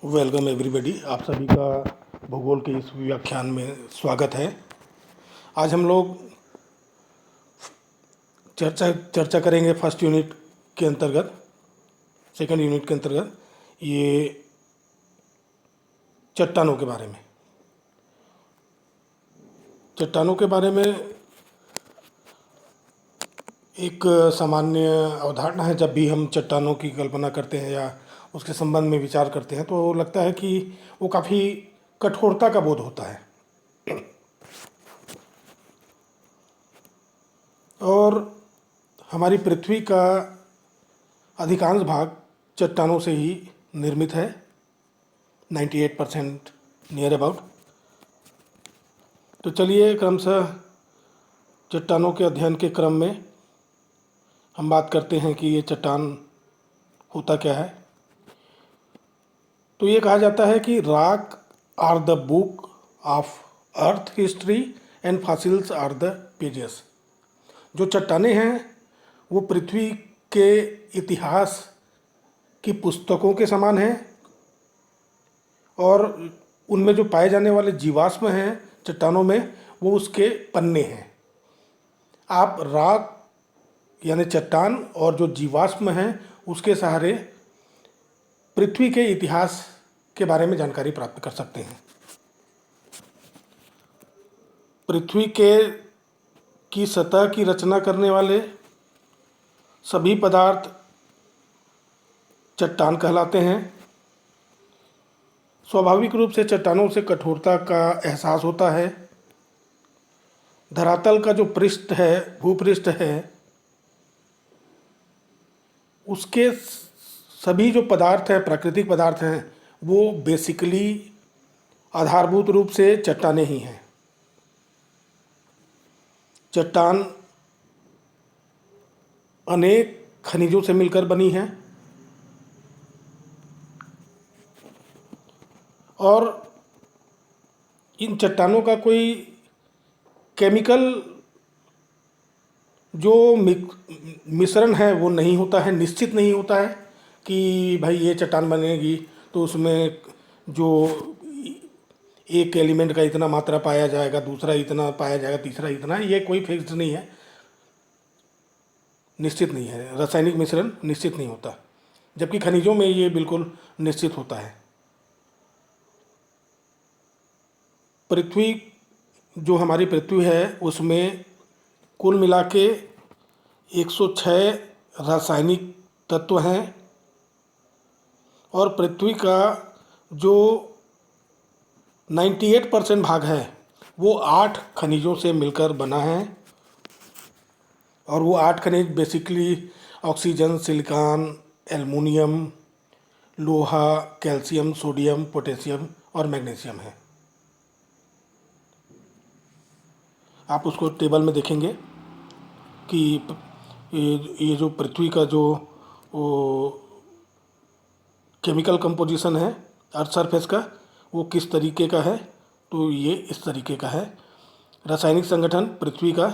Welcome everybody, आप सभी का भूगोल के इस व्याख्यान में स्वागत है। आज हम लोग चर्चा करेंगे फर्स्ट यूनिट के अंतर्गत, सेकंड यूनिट के अंतर्गत ये चट्टानों के बारे में। चट्टानों के बारे में एक सामान्य अवधारणा है। जब भी हम चट्टानों की कल्पना करते हैं या उसके संबंध में विचार करते हैं तो लगता है कि वो काफ़ी कठोरता का बोध होता है और हमारी पृथ्वी का अधिकांश भाग चट्टानों से ही निर्मित है, 98% नियर अबाउट। तो चलिए क्रमशः चट्टानों के अध्ययन के क्रम में हम बात करते हैं कि ये चट्टान होता क्या है। तो ये कहा जाता है कि rock are the book of earth history and fossils are the pages. जो चट्टानें हैं वो पृथ्वी के इतिहास की पुस्तकों के समान हैं और उनमें जो पाए जाने वाले जीवाश्म हैं चट्टानों में वो उसके पन्ने हैं। आप रॉक यानी चट्टान और जो जीवाश्म हैं उसके सहारे पृथ्वी के इतिहास के बारे में जानकारी प्राप्त कर सकते हैं। पृथ्वी की सतह की रचना करने वाले सभी पदार्थ चट्टान कहलाते हैं। स्वाभाविक रूप से चट्टानों से कठोरता का एहसास होता है। धरातल का जो पृष्ठ है, भूपृष्ठ है, उसके सभी जो पदार्थ हैं, प्राकृतिक पदार्थ हैं, वो बेसिकली आधारभूत रूप से चट्टानें ही हैं। चट्टान अनेक खनिजों से मिलकर बनी है और इन चट्टानों का कोई केमिकल जो मिश्रण है वो नहीं होता है, निश्चित नहीं होता है कि भाई ये चट्टान बनेगी तो उसमें जो एक एलिमेंट का इतना मात्रा पाया जाएगा, दूसरा इतना पाया जाएगा, तीसरा इतना। ये कोई फिक्स्ड नहीं है, निश्चित नहीं है। रासायनिक मिश्रण निश्चित नहीं होता, जबकि खनिजों में ये बिल्कुल निश्चित होता है। पृथ्वी, जो हमारी पृथ्वी है, उसमें कुल मिला के 106 रासायनिक तत्व हैं और पृथ्वी का जो 98% भाग है वो 8 खनिजों से मिलकर बना है और वो 8 खनिज बेसिकली ऑक्सीजन, सिलिकॉन, एल्युमिनियम, लोहा, कैल्शियम, सोडियम, पोटेशियम और मैग्नीशियम है। आप उसको टेबल में देखेंगे कि ये जो पृथ्वी का जो केमिकल कंपोजिशन है अर्थ सरफेस का, वो किस तरीके का है। तो ये इस तरीके का है। रासायनिक संगठन पृथ्वी का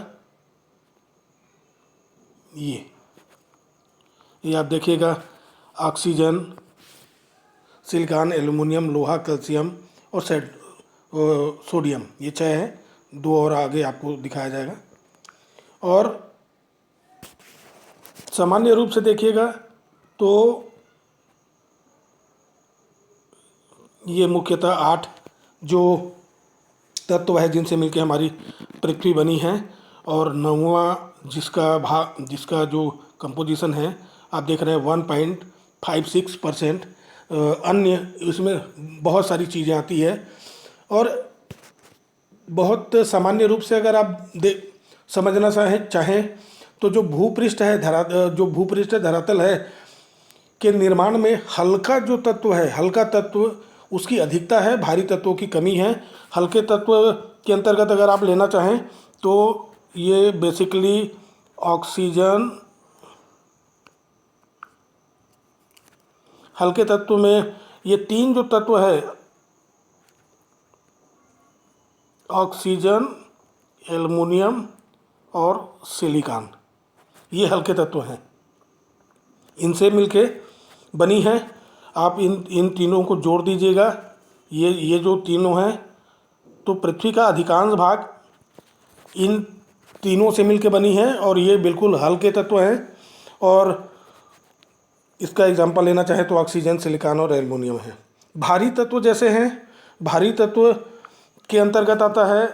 ये आप देखिएगा, ऑक्सीजन, सिलिकॉन, एल्युमिनियम, लोहा, कैल्शियम और सोडियम, ये 6 है। 2 और आगे आपको दिखाया जाएगा। और सामान्य रूप से देखिएगा तो ये मुख्यतः 8 जो तत्व है जिनसे मिलकर हमारी पृथ्वी बनी है और 9वां जिसका जो कंपोजिशन है आप देख रहे हैं 1.56%। अन्य इसमें बहुत सारी चीज़ें आती है और बहुत सामान्य रूप से अगर आप समझना चाहें तो जो भूपृष्ठ है, धरातल है के निर्माण में हल्का जो तत्व है, हल्का तत्व उसकी अधिकता है, भारी तत्वों की कमी है। हल्के तत्व के अंतर्गत अगर आप लेना चाहें तो ये बेसिकली ऑक्सीजन, हल्के तत्व में ये 3 जो तत्व है, ऑक्सीजन, एल्युमिनियम और सिलिकॉन, ये हल्के तत्व हैं, इनसे मिलके बनी है। आप इन इन तीनों को जोड़ दीजिएगा, ये जो तीनों हैं, तो पृथ्वी का अधिकांश भाग इन तीनों से मिलकर बनी है और ये बिल्कुल हल्के तत्व हैं। और इसका एग्जांपल लेना चाहे तो ऑक्सीजन, सिलिकॉन और एल्युमिनियम है। भारी तत्व जैसे हैं, भारी तत्व के अंतर्गत आता है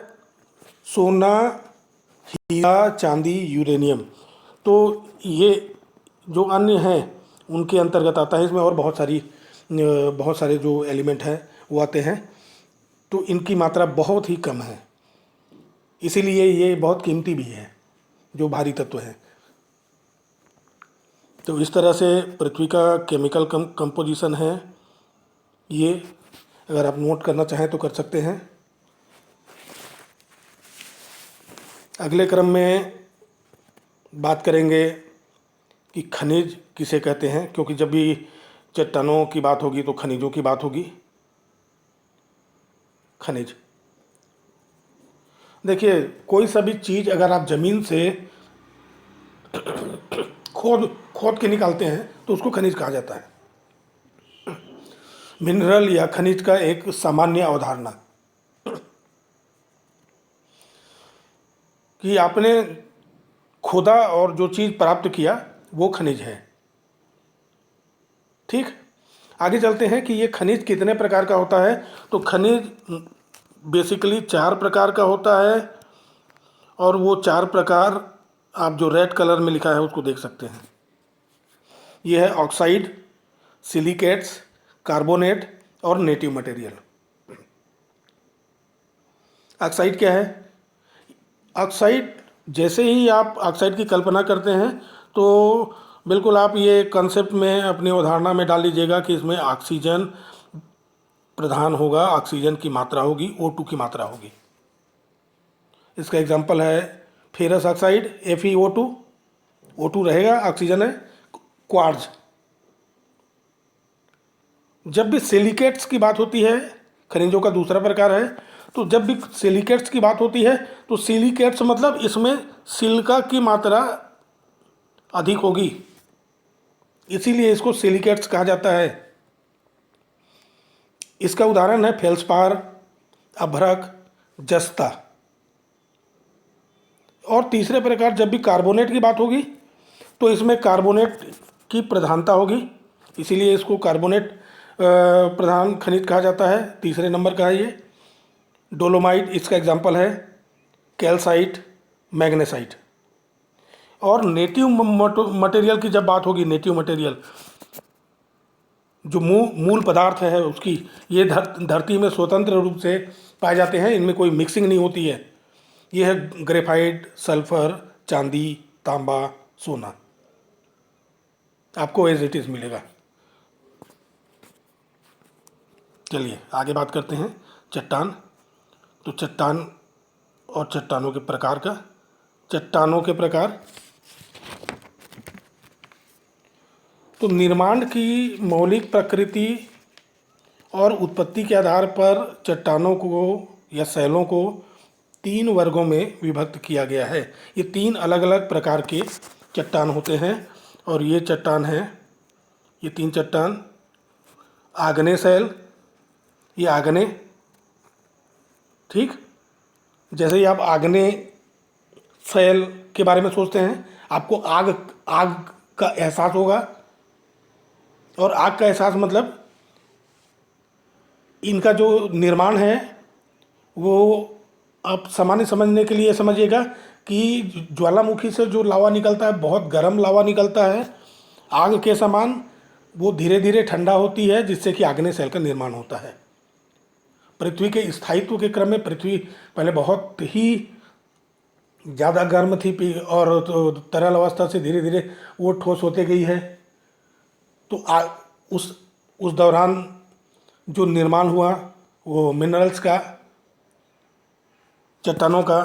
सोना, हीरा, चांदी, यूरेनियम। तो ये जो अन्य हैं उनके अंतर्गत आता है। इसमें और बहुत सारे जो एलिमेंट हैं वो आते हैं, तो इनकी मात्रा बहुत ही कम है, इसीलिए ये बहुत कीमती भी है जो भारी तत्व हैं। तो इस तरह से पृथ्वी का केमिकल कंपोजिशन है ये। अगर आप नोट करना चाहें तो कर सकते हैं। अगले क्रम में बात करेंगे कि खनिज किसे कहते हैं, क्योंकि जब भी चट्टानों की बात होगी तो खनिजों की बात होगी। खनिज, देखिए कोई सा भी चीज़ अगर आप ज़मीन से खोद खोद के निकालते हैं तो उसको खनिज कहा जाता है। मिनरल या खनिज का एक सामान्य अवधारणा कि आपने खोदा और जो चीज़ प्राप्त किया वो खनिज है। ठीक, आगे चलते हैं कि ये खनिज कितने प्रकार का होता है। तो खनिज बेसिकली 4 प्रकार का होता है, और वो 4 प्रकार आप जो रेड कलर में लिखा है उसको देख सकते हैं। ये है ऑक्साइड, सिलिकेट्स, कार्बोनेट और नेटिव मटेरियल। ऑक्साइड क्या है? ऑक्साइड, जैसे ही आप ऑक्साइड की कल्पना करते हैं तो बिल्कुल आप ये कंसेप्ट में अपनी अवधारणा में डाल लीजिएगा कि इसमें ऑक्सीजन प्रधान होगा, ऑक्सीजन की मात्रा होगी, O2 की मात्रा होगी। इसका एग्जांपल है फेरस ऑक्साइड FeO2, O2 रहेगा, ऑक्सीजन है क्वार्ट्ज। जब भी सिलिकेट्स की बात होती है, खनिजों का दूसरा प्रकार है, तो जब भी सिलिकेट्स की बात होती है तो सिलिकेट्स मतलब इसमें सिलिका की मात्रा अधिक होगी, इसीलिए इसको सिलिकेट्स कहा जाता है। इसका उदाहरण है फेल्सपार, अभ्रक, जस्ता। और तीसरे प्रकार जब भी कार्बोनेट की बात होगी तो इसमें कार्बोनेट की प्रधानता होगी, इसीलिए इसको कार्बोनेट प्रधान खनिज कहा जाता है। तीसरे नंबर का है ये। डोलोमाइट इसका एग्जांपल है, कैल्साइट, मैग्नेसाइट। और नेटिव मटेरियल की जब बात होगी, नेटिव मटेरियल जो मूल पदार्थ है उसकी, ये धरती में स्वतंत्र रूप से पाए जाते हैं, इनमें कोई मिक्सिंग नहीं होती है। ये है ग्रेफाइट, सल्फर, चांदी, तांबा, सोना। आपको एज इट इज़ मिलेगा। चलिए आगे बात करते हैं चट्टान। तो चट्टान और चट्टानों के प्रकार का। चट्टानों के प्रकार, तो निर्माण की मौलिक प्रकृति और उत्पत्ति के आधार पर चट्टानों को या शैलों को 3 वर्गों में विभक्त किया गया है। ये 3 अलग अलग प्रकार के चट्टान होते हैं, और ये चट्टान हैं, ये 3 चट्टान। आग्नेय शैल, ये आग्नेय, ठीक। जैसे ही आप आग्नेय शैल के बारे में सोचते हैं आपको आग आग का एहसास होगा, और आग का एहसास मतलब इनका जो निर्माण है वो आप सामान्य समझने के लिए समझिएगा कि ज्वालामुखी से जो लावा निकलता है, बहुत गर्म लावा निकलता है आग के समान, वो धीरे धीरे ठंडा होती है, जिससे कि आग्नेय शैल का निर्माण होता है। पृथ्वी के स्थायित्व के क्रम में पृथ्वी पहले बहुत ही ज़्यादा गर्म थी, और तो तरल अवस्था से धीरे धीरे वो ठोस होते गई है। तो उस दौरान जो निर्माण हुआ वो मिनरल्स का, चट्टानों का,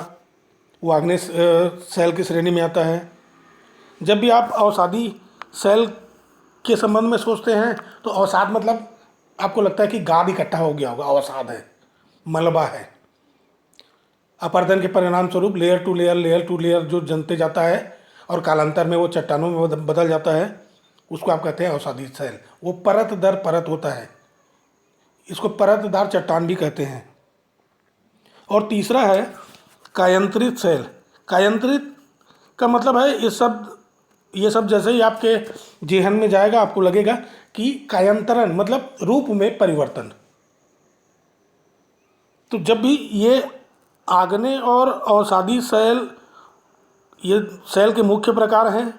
वो आग्नेय शैल की श्रेणी में आता है। जब भी आप अवसादी शैल के संबंध में सोचते हैं तो अवसाद मतलब आपको लगता है कि गाद इकट्ठा हो गया होगा, अवसाद है, मलबा है। अपरदन के परिणाम स्वरूप लेयर टू लेयर जो जनते जाता है और कालांतर में वो चट्टानों में बदल जाता है, उसको आप कहते हैं अवसादी शैल। वो परत दर परत होता है, इसको परतदार चट्टान भी कहते हैं। और तीसरा है कायंत्रित शैल। कायंत्रित का मतलब है ये सब जैसे ही आपके जेहन में जाएगा आपको लगेगा कि कायांतरण मतलब रूप में परिवर्तन। तो जब भी ये आग्नेय और अवसादी शैल, ये शैल के मुख्य प्रकार हैं।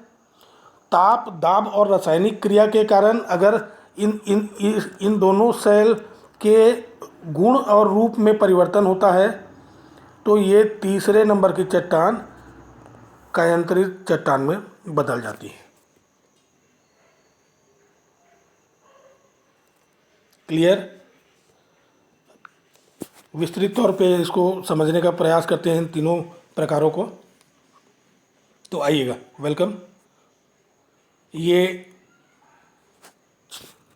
ताप, दाब और रासायनिक क्रिया के कारण अगर इन दोनों शैल के गुण और रूप में परिवर्तन होता है तो ये तीसरे नंबर की चट्टान कायांतरित चट्टान में बदल जाती है। क्लियर? विस्तृत तौर पे इसको समझने का प्रयास करते हैं इन तीनों प्रकारों को। तो आइएगा, वेलकम। ये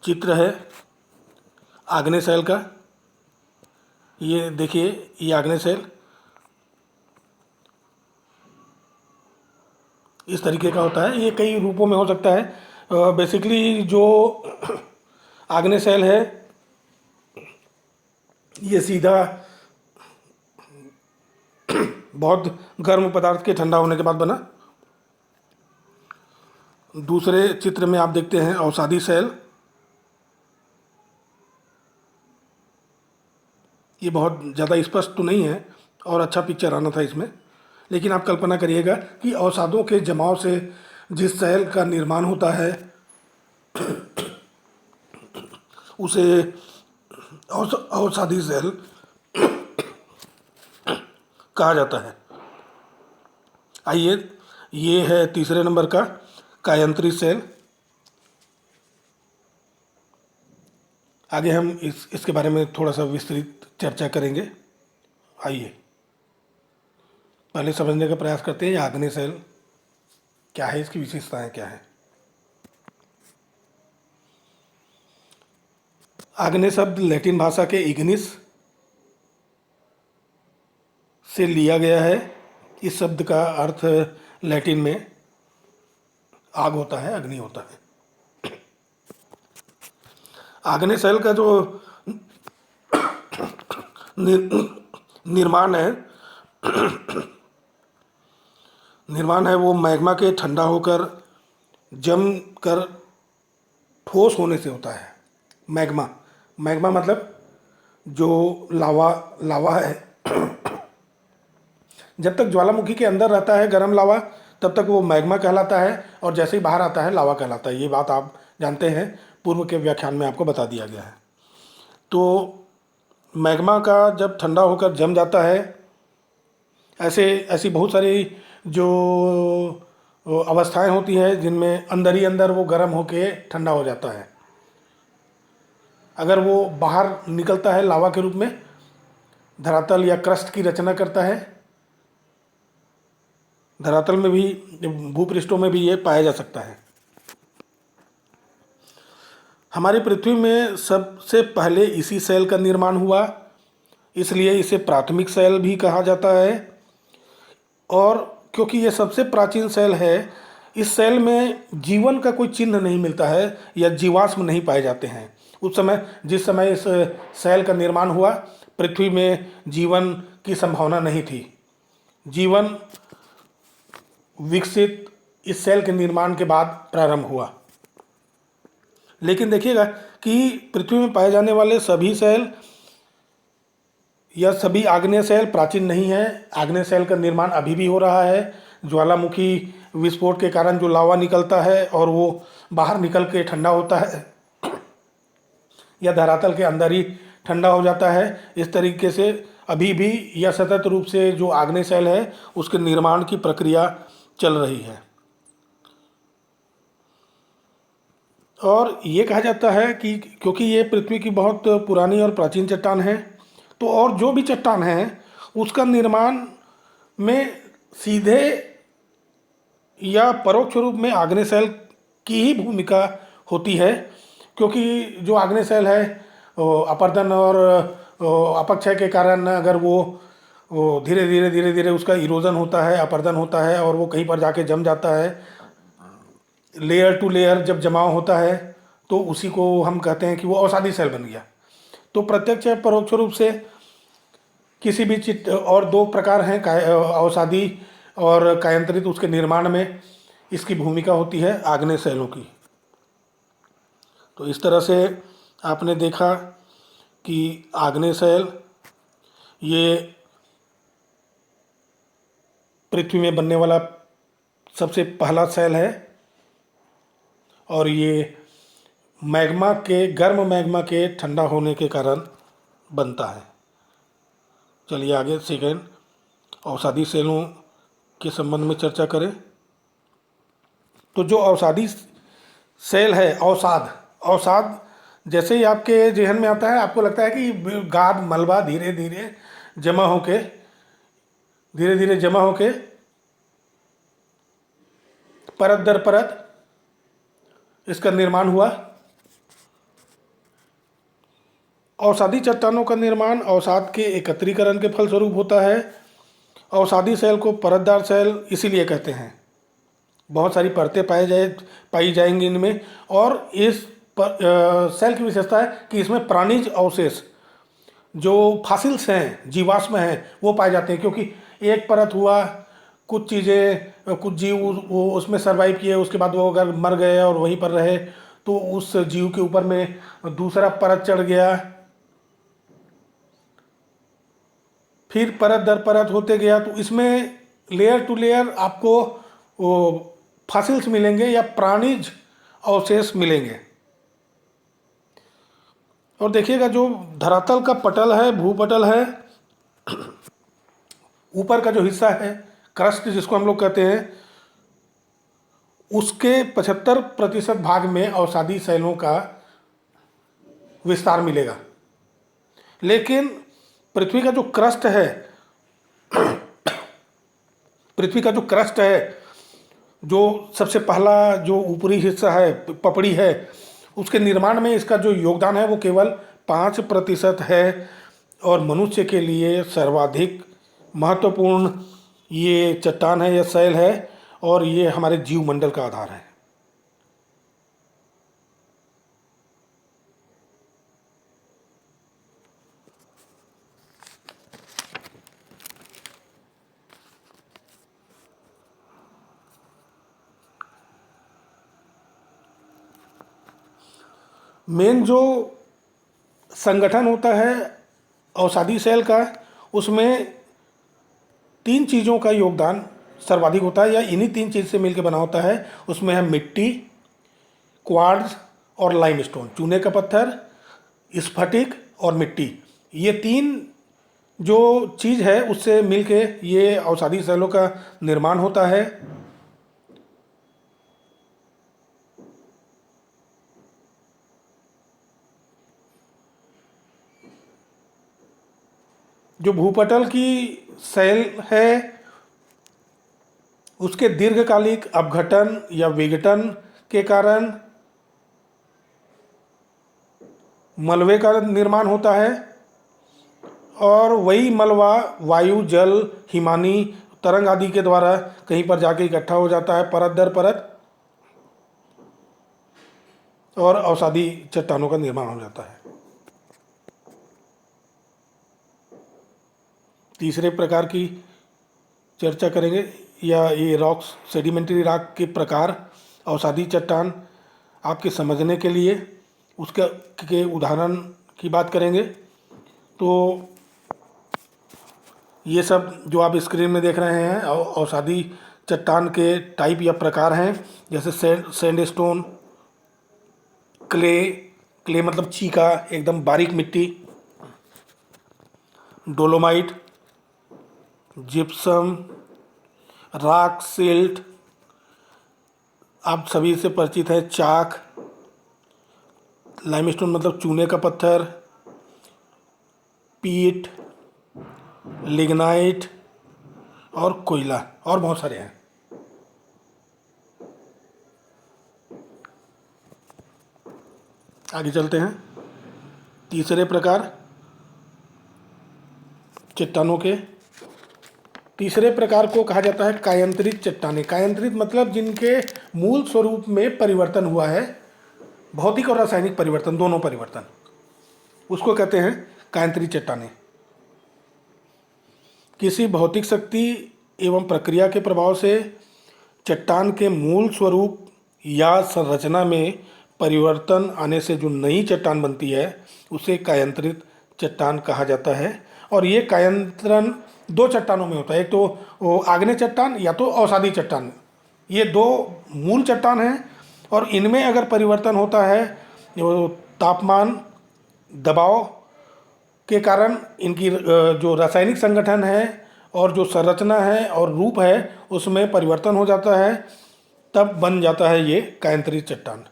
चित्र है आग्नेय शैल का। ये देखिए, ये आग्नेय शैल इस तरीके का होता है। ये कई रूपों में हो सकता है। बेसिकली जो आग्नेय शैल है ये सीधा बहुत गर्म पदार्थ के ठंडा होने के बाद बना। दूसरे चित्र में आप देखते हैं अवसादी शैल। ये बहुत ज़्यादा स्पष्ट तो नहीं है और अच्छा पिक्चर आना था इसमें, लेकिन आप कल्पना करिएगा कि अवसादों के जमाव से जिस शैल का निर्माण होता है उसे अवसादी शैल कहा जाता है। आइए, ये है तीसरे नंबर का कायंत्री शैल। आगे हम इसके बारे में थोड़ा सा विस्तृत चर्चा करेंगे। आइए पहले समझने का प्रयास करते हैं ये आग्नेय शैल क्या है, इसकी विशेषताएं क्या है। आग्नेय शब्द लैटिन भाषा के इग्निस से लिया गया है। इस शब्द का अर्थ लैटिन में आग होता है, अग्नि होता है। आग्नेय शैल का जो निर्माण है वो मैग्मा के ठंडा होकर जम कर ठोस होने से होता है। मैग्मा मतलब जो लावा है। जब तक ज्वालामुखी के अंदर रहता है गर्म लावा तब तक वो मैग्मा कहलाता है, और जैसे ही बाहर आता है लावा कहलाता है। ये बात आप जानते हैं, पूर्व के व्याख्यान में आपको बता दिया गया है। तो मैग्मा का जब ठंडा होकर जम जाता है, ऐसी बहुत सारी जो अवस्थाएं होती हैं जिनमें अंदर ही अंदर वो गर्म होके ठंडा हो जाता है। अगर वो बाहर निकलता है लावा के रूप में, धरातल या क्रस्ट की रचना करता है। धरातल में भी, भूपृष्ठों में भी ये पाया जा सकता है। हमारी पृथ्वी में सबसे पहले इसी शैल का निर्माण हुआ, इसलिए इसे प्राथमिक शैल भी कहा जाता है। और क्योंकि ये सबसे प्राचीन शैल है, इस शैल में जीवन का कोई चिन्ह नहीं मिलता है या जीवाश्म नहीं पाए जाते हैं। जिस समय इस शैल का निर्माण हुआ, पृथ्वी में जीवन की संभावना नहीं थी। जीवन विकसित इस शैल के निर्माण के बाद प्रारंभ हुआ। लेकिन देखिएगा कि पृथ्वी में पाए जाने वाले सभी शैल या सभी आग्नेय शैल प्राचीन नहीं है। आग्नेय शैल का निर्माण अभी भी हो रहा है। ज्वालामुखी विस्फोट के कारण जो लावा निकलता है और वो बाहर निकल के ठंडा होता है या धरातल के अंदर ही ठंडा हो जाता है, इस तरीके से अभी भी यह सतत रूप से जो आग्नेय शैल है उसके निर्माण की प्रक्रिया चल रही है। और ये कहा जाता है कि क्योंकि ये पृथ्वी की बहुत पुरानी और प्राचीन चट्टान है, तो और जो भी चट्टान है उसका निर्माण में सीधे या परोक्ष रूप में आग्नेय शैल की ही भूमिका होती है। क्योंकि जो आग्नेय शैल है अपरदन और अपक्षय के कारण अगर वो धीरे धीरे उसका इरोजन होता है, अपरदन होता है और वो कहीं पर जाके जम जाता है, लेयर टू लेयर जब जमाव होता है तो उसी को हम कहते हैं कि वो अवसादी सेल बन गया। तो प्रत्यक्ष या परोक्ष रूप से किसी भी चित्त, और दो प्रकार हैं अवसादी और कायांतरित, उसके निर्माण में इसकी भूमिका होती है आग्नेय सेलों की। तो इस तरह से आपने देखा कि आग्नेय सेल ये पृथ्वी में बनने वाला सबसे पहला सेल है, और ये मैग्मा के, गर्म मैग्मा के ठंडा होने के कारण बनता है। चलिए आगे सेकेंड अवसादी सेलों के संबंध में चर्चा करें। तो जो अवसादी सेल है, अवसाद, अवसाद जैसे ही आपके जहन में आता है आपको लगता है कि गाद मलबा धीरे धीरे जमा होके परत दर परत इसका निर्माण हुआ। अवसादी चट्टानों का निर्माण अवसाद के एकत्रीकरण के फलस्वरूप होता है। अवसादी सेल को परतदार सेल इसीलिए कहते हैं, बहुत सारी परतें पाई जाएंगी इनमें, और इस सेल की विशेषता है कि इसमें प्राणीज अवशेष जो फासिल्स हैं, जीवाश्म हैं, वो पाए जाते हैं। क्योंकि एक परत हुआ, कुछ चीज़ें, कुछ जीव वो उसमें सरवाइव किए, उसके बाद वो अगर मर गए और वहीं पर रहे तो उस जीव के ऊपर में दूसरा परत चढ़ गया, फिर परत दर परत होते गया, तो इसमें लेयर टू लेयर आपको वो फासिल्स मिलेंगे या प्राणीज अवशेष मिलेंगे। और देखिएगा जो धरातल का पटल है, भूपटल है, ऊपर का जो हिस्सा है, क्रस्ट जिसको हम लोग कहते हैं, उसके 75% भाग में अवसादी सेलों का विस्तार मिलेगा। लेकिन पृथ्वी का जो क्रस्ट है पृथ्वी का जो क्रस्ट है, जो सबसे पहला जो ऊपरी हिस्सा है, पपड़ी है, उसके निर्माण में इसका जो योगदान है वो केवल 5% है। और मनुष्य के लिए सर्वाधिक महत्वपूर्ण ये चट्टान है, यह सेल है, और ये हमारे जीवमंडल का आधार है। मेन जो संगठन होता है अवसादी सेल का, उसमें 3 चीज़ों का योगदान सर्वाधिक होता है, या इन्हीं 3 चीज़ से मिलकर बना होता है। उसमें है मिट्टी, क्वार्ट्ज और लाइमस्टोन, चूने का पत्थर, स्फटिक और मिट्टी। ये 3 जो चीज़ है उससे मिलके ये अवसादी सेलों का निर्माण होता है। जो भूपटल की सेल है उसके दीर्घकालिक अपघटन या विघटन के कारण मलबे का निर्माण होता है, और वही मलबा वायु, जल, हिमानी तरंग आदि के द्वारा कहीं पर जाके इकट्ठा हो जाता है परत दर परत, और अवसादी चट्टानों का निर्माण हो जाता है। तीसरे प्रकार की चर्चा करेंगे, या ये रॉक्स, सेडिमेंट्री रॉक के प्रकार, अवसादी चट्टान आपके समझने के लिए उसका के उदाहरण की बात करेंगे। तो ये सब जो आप स्क्रीन में देख रहे हैं अवसादी चट्टान के टाइप या प्रकार हैं, जैसे सैंडस्टोन, क्ले मतलब चीका, एकदम बारीक मिट्टी, डोलोमाइट, जिप्सम, रॉक सिल्ट, आप सभी से परिचित है, चाक, लाइमस्टोन मतलब चूने का पत्थर, पीट, लिग्नाइट और कोयला, और बहुत सारे हैं। आगे चलते हैं। तीसरे प्रकार चट्टानों के तीसरे प्रकार को कहा जाता है कायांतरित चट्टानें। कायांतरित मतलब जिनके मूल स्वरूप में परिवर्तन हुआ है, भौतिक और रासायनिक परिवर्तन, दोनों परिवर्तन, उसको कहते हैं कायांतरित चट्टानें। किसी भौतिक शक्ति एवं प्रक्रिया के प्रभाव से चट्टान के मूल स्वरूप या संरचना में परिवर्तन आने से जो नई चट्टान बनती है उसे कायांतरित चट्टान कहा जाता है। और ये कायांतरण दो चट्टानों में होता है, एक तो वो आग्नेय चट्टान या तो अवसादी चट्टान, ये दो मूल चट्टान हैं। और इनमें अगर परिवर्तन होता है वो तापमान, दबाव के कारण, इनकी जो रासायनिक संगठन है और जो संरचना है और रूप है उसमें परिवर्तन हो जाता है, तब बन जाता है ये कायांतरित चट्टान।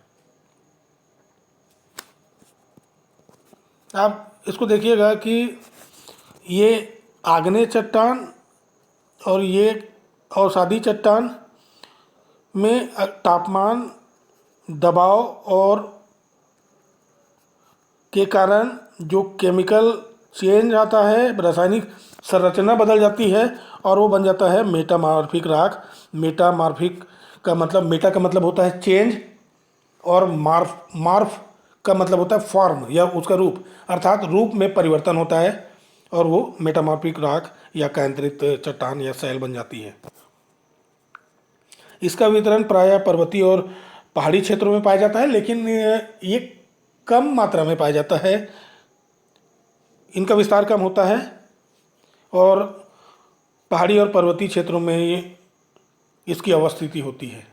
आप इसको देखिएगा कि ये आग्नेय चट्टान और ये अवसादी चट्टान में तापमान, दबाव और के कारण जो केमिकल चेंज आता है, रासायनिक संरचना बदल जाती है और वो बन जाता है मेटामॉर्फिक रॉक। मेटामॉर्फिक का मतलब, मेटा का मतलब होता है चेंज और मार्फ का मतलब होता है फॉर्म या उसका रूप, अर्थात रूप में परिवर्तन होता है और वो मेटामॉर्फिक रॉक या कायांतरित चट्टान या सैल बन जाती है। इसका वितरण प्रायः पर्वतीय और पहाड़ी क्षेत्रों में पाया जाता है, लेकिन ये कम मात्रा में पाया जाता है, इनका विस्तार कम होता है और पहाड़ी और पर्वतीय क्षेत्रों में ये इसकी अवस्थिति होती है।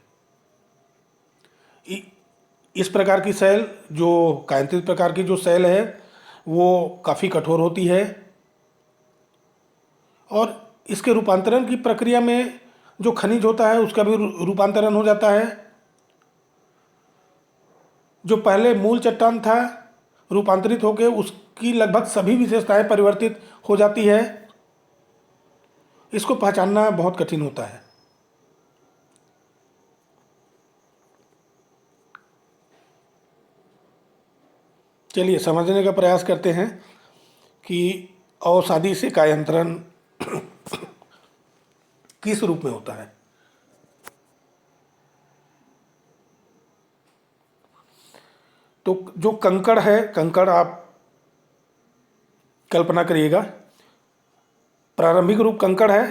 इस प्रकार की सेल, जो कायांतरित प्रकार की जो सेल है वो काफ़ी कठोर होती है और इसके रूपांतरण की प्रक्रिया में जो खनिज होता है उसका भी रूपांतरण हो जाता है। जो पहले मूल चट्टान था, रूपांतरित होकर उसकी लगभग सभी विशेषताएं परिवर्तित हो जाती है। इसको पहचानना बहुत कठिन होता है। चलिए समझने का प्रयास करते हैं कि अवसादी से कायांतरण किस रूप में होता है। तो जो कंकड़ है, कंकड़ आप कल्पना करिएगा, प्रारंभिक रूप कंकड़ है।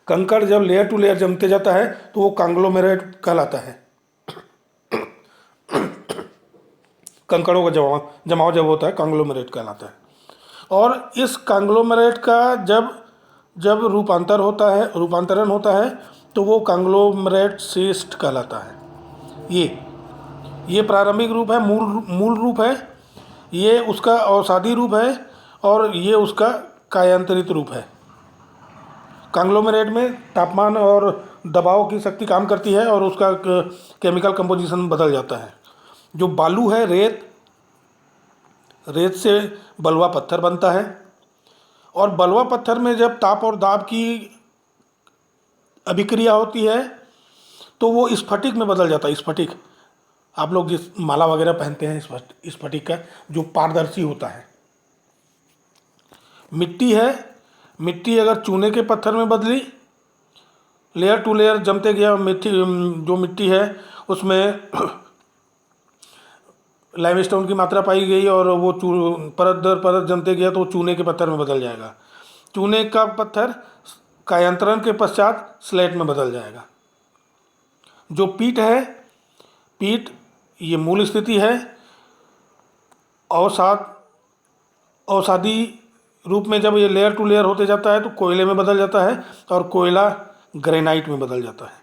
कंकड़ जब लेयर टू लेयर जमते जाता है तो वो कांग्लोमेरेट कहलाता है। कंकड़ों का जमाव जब होता है कांग्लोमेरेट कहलाता है। और इस कांग्लोमेरेट का जब रूपांतरण होता है तो वो कांग्लोमेरेट सिस्ट कहलाता है। ये प्रारंभिक रूप है, मूल रूप है, ये उसका अवसादी रूप है और ये उसका कायांतरित रूप है। कांग्लोमेरेट में तापमान और दबाव की शक्ति काम करती है और उसका केमिकल कंपोजिशन बदल जाता है। जो बालू है, रेत से बलुआ पत्थर बनता है और बलुआ पत्थर में जब ताप और दाब की अभिक्रिया होती है तो वो स्फटिक में बदल जाता है। स्फटिक, आप लोग जिस माला वगैरह पहनते हैं, स्फटिक का जो पारदर्शी होता है। मिट्टी है, मिट्टी अगर चूने के पत्थर में बदली, लेयर टू लेयर जमते गया, जो मिट्टी है उसमें लाइमस्टोन की मात्रा पाई गई और वो परत दर परत जमते गया तो वो चूने के पत्थर में बदल जाएगा। चूने का पत्थर कायांतरण के पश्चात स्लेट में बदल जाएगा। जो पीट है, पीट ये मूल स्थिति है। अवसादी रूप में जब ये लेयर टू लेयर होते जाता है तो कोयले में बदल जाता है और कोयला ग्रेनाइट में बदल जाता है।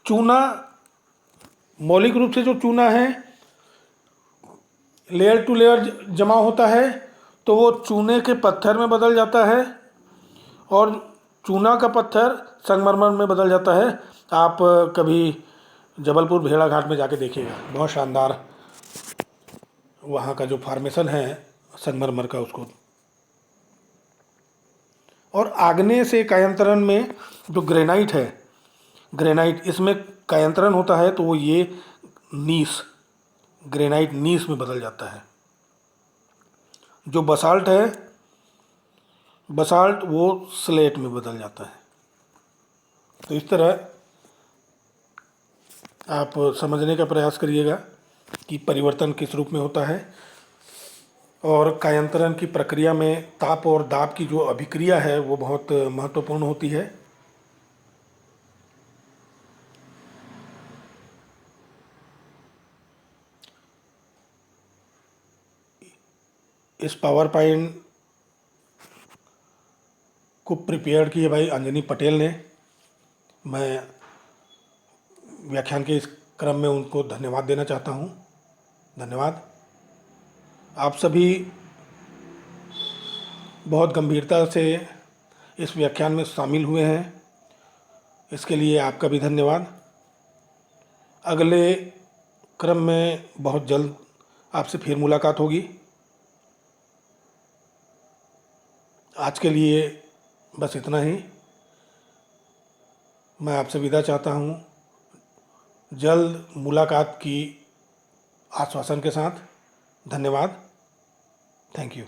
चूना, मौलिक रूप से जो चूना है लेयर टू लेयर जमा होता है तो वो चूने के पत्थर में बदल जाता है और चूना का पत्थर संगमरमर में बदल जाता है। आप कभी जबलपुर भेड़ा घाट में जाके देखिएगा, बहुत शानदार वहाँ का जो फॉर्मेशन है संगमरमर का उसको। और आग्नेय से कायांतरण में जो ग्रेनाइट है, ग्रेनाइट इसमें कायांतरण होता है तो वो ये ग्रेनाइट नीस में बदल जाता है। जो बसाल्ट है, बसाल्ट वो स्लेट में बदल जाता है। तो इस तरह आप समझने का प्रयास करिएगा कि परिवर्तन किस रूप में होता है, और कायांतरण की प्रक्रिया में ताप और दाब की जो अभिक्रिया है वो बहुत महत्वपूर्ण होती है। इस पावर पॉइंट को प्रिपेयर किए भाई अंजनी पटेल ने। मैं व्याख्यान के इस क्रम में उनको धन्यवाद देना चाहता हूँ। धन्यवाद। आप सभी बहुत गंभीरता से इस व्याख्यान में शामिल हुए हैं, इसके लिए आपका भी धन्यवाद। अगले क्रम में बहुत जल्द आपसे फिर मुलाकात होगी। आज के लिए बस इतना ही। मैं आपसे विदा चाहता हूँ, जल्द मुलाकात की आश्वासन के साथ। धन्यवाद। Thank you.